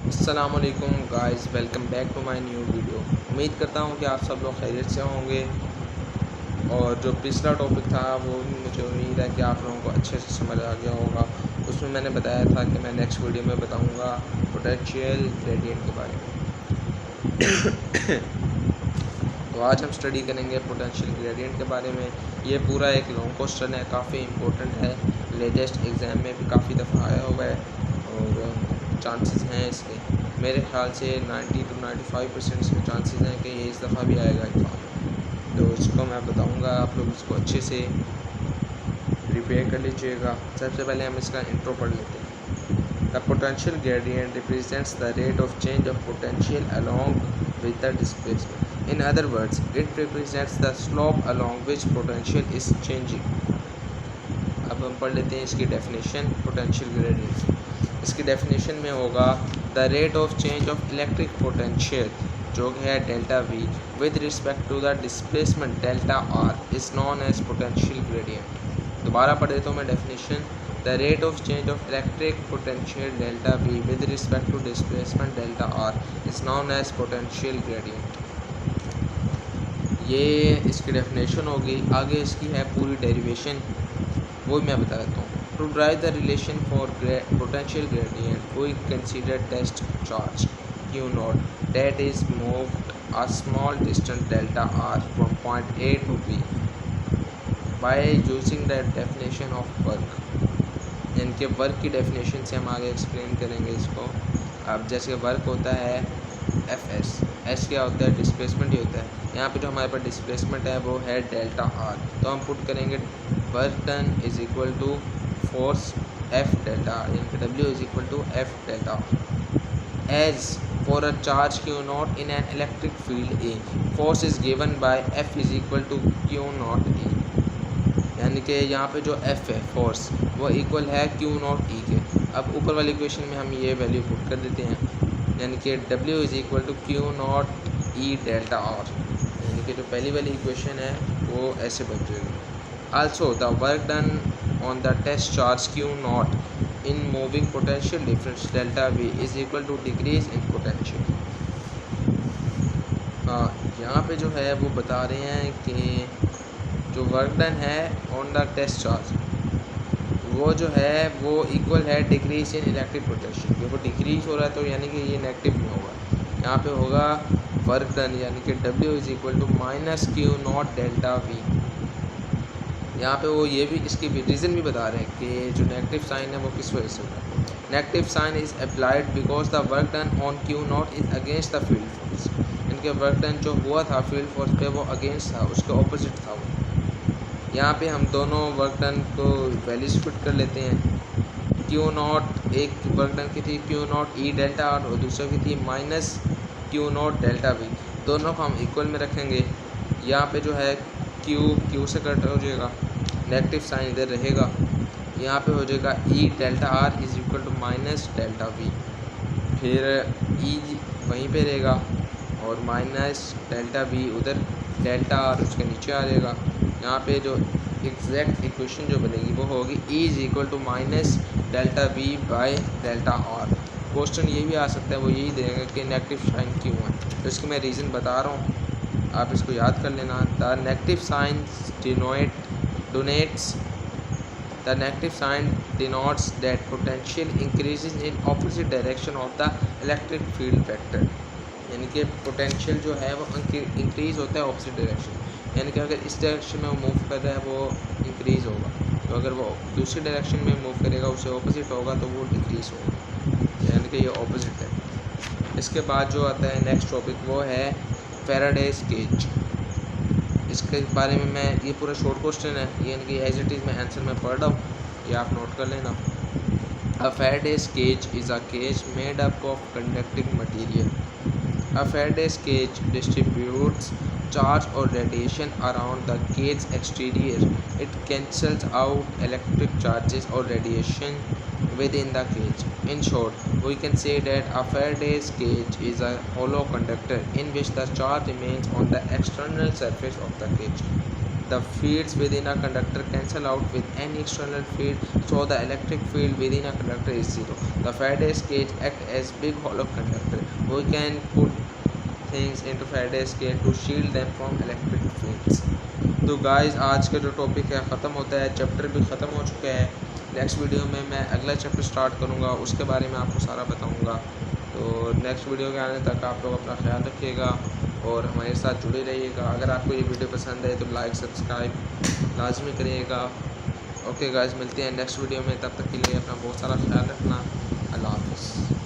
अस्सलामुअलैकुम guys, welcome back to my new video. उम्मीद करता हूँ कि आप सब लोग खैरियत से होंगे। और जो पिछला टॉपिक था वो मुझे उम्मीद है कि आप लोगों को अच्छे से समझ आ गया होगा। उसमें मैंने बताया था कि मैं नेक्स्ट वीडियो में बताऊँगा पोटेंशियल ग्रेडियंट के बारे में। तो आज हम स्टडी करेंगे पोटेंशियल ग्रेडियंट के बारे में। ये पूरा एक लॉन्ग क्वेश्चन है, काफ़ी इम्पोर्टेंट है, लेटेस्ट एग्ज़ाम में भी काफ़ी दफ़ा आया हुआ है और चांसेस हैं इसके। मेरे ख्याल से 90 to 95% इसके चांसेस हैं कि ये इस दफ़ा भी आएगा एग्ज़ाम। तो इसको मैं बताऊंगा, आप लोग इसको अच्छे से प्रिपेयर कर लीजिएगा। सबसे पहले हम इसका इंट्रो पढ़ लेते हैं। The potential gradient represents the rate of change of potential along with the displacement. In other words, it represents the slope along which potential is changing. अब हम पढ़ लेते हैं इसकी डेफिनेशन पोटेंशियल ग्रेडियंट। इसकी डेफिनेशन में होगा the rate of change of electric potential जो है delta V with respect to the displacement delta R is known as potential gradient. दोबारा पढ़ देता हूँ मैं definition. The rate of change of electric potential delta V with respect to displacement delta R is known as potential gradient. ये इसकी definition होगी। आगे इसकी है पूरी डेरिवेशन, वो मैं बता देता हूँ। To derive the relation for potential gradient we consider test charge Q naught that is moved a small distance delta R from point A to B by using the definition of work. यानी कि work की definition से हम आगे explain करेंगे इसको। अब जैसे वर्क होता है एफ एस क्या होता है, डिस्प्लेसमेंट ही होता है। यहाँ पे जो हमारे पास डिस्प्लेसमेंट है वो है डेल्टा आर, तो हम पुट करेंगे work done is equal to force F delta R, यानी कि W is equal to F delta R. As for a charge Q naught in an electric field a force is given by F is equal to Q naught E, यानी कि यहाँ पे जो F है force वो equal है Q naught ई के। अब ऊपर वाली इक्वेशन में हम ये वैल्यू पुट कर देते हैं, यानी कि W is equal to Q naught E delta R, यानी कि जो पहली वाली इक्वेशन है वो ऐसे बन जाएगी। Also the work done on the test charge Q naught in moving potential difference delta V is equal to decrease in potential. यहाँ पे जो है वो बता रहे हैं कि जो वर्क डन है ऑन द टेस्ट चार्ज वो जो है वो इक्वल है डिक्रीज इन इलेक्ट्रिक पोटेंशियल। वो डिक्रीज हो रहा है तो यानी कि ये नेगेटिव में होगा। यहाँ पे होगा वर्क डन यानी कि W is equal to minus Q naught delta V. यहाँ पे वो ये भी इसकी रीज़न भी बता रहे हैं कि जो नेगेटिव साइन है वो किस वजह से होगा। Negative sign is applied because the work done on Q naught is against the field force. इनके वर्क डन जो हुआ था फील्ड फोर्स पे वो अगेंस्ट था, उसके ऑपोजिट था वो। यहाँ पे हम दोनों वर्क डन को वैल्यूज फिट कर लेते हैं। क्यू नॉट एक वर्क डन की थी Q naught E delta are और दूसरे की थी minus Q naught delta we. दोनों को हम इक्वल में रखेंगे। यहाँ पे जो है क्यू से कट हो जाएगा, नेगेटिव साइन इधर रहेगा। यहाँ पे हो जाएगा E delta R is equal to minus delta V, फिर ई वहीं पे रहेगा और माइनस डेल्टा वी उधर, डेल्टा आर उसके नीचे आ जाएगा। यहाँ पे जो एग्जैक्ट इक्वेशन जो बनेगी वो होगी E is equal to minus delta V by delta R. Question ये भी आ सकता है, वो यही देगा कि नेगेटिव साइन क्यों है, तो इसकी मैं रीज़न बता रहा हूँ, आप इसको याद कर लेना। The negative sign denotes that potential increases in opposite direction of the electric field vector. यानी कि पोटेंशियल जो है वो इंक्रीज़ होता है ऑपोजिट डायरेक्शन, यानी कि अगर इस डायरेक्शन में वो मूव कर रहा है वो इंक्रीज़ होगा, तो अगर वो दूसरी डायरेक्शन में मूव करेगा उससे ऑपोजिट होगा तो वो डिक्रीज़ होगा, यानी कि ये ऑपोजिट है। इसके बाद जो आता है नेक्स्ट टॉपिक वो है फैराडेज केज। इसके बारे में मैं ये पूरा शॉर्ट क्वेश्चन है, यानी कि एज इट इज़ मैं आंसर में पढ़ रहा हूँ, ये आप नोट कर लेना। अ Faraday's cage is a cage made up of conducting material. A Faraday's cage distributes charge or radiation around the cage's exterior. It cancels out electric charges or radiation within the cage. In short, we can say that a Faraday's cage is a hollow conductor in which the charge remains on the external surface of the cage. the fields within a conductor cancel out with any external field, so the electric field within a conductor is zero. The Faraday's cage act as big hollow conductor. We can put things into Faraday's cage to shield them from electric fields. तो guys आज का जो topic है ख़त्म होता है, chapter भी ख़त्म हो चुका है। नेक्स्ट वीडियो में मैं अगला चैप्टर स्टार्ट करूँगा, उसके बारे में आपको सारा बताऊँगा। तो नेक्स्ट वीडियो के आने तक आप लोग अपना ख्याल रखिएगा और हमारे साथ जुड़े रहिएगा। अगर आपको ये वीडियो पसंद है तो लाइक सब्सक्राइब लाजमी करिएगा। ओके गाइस, मिलते हैं नेक्स्ट वीडियो में, तब तक के लिए अपना बहुत सारा ख्याल रखना। अल्लाह हाफ़िज़।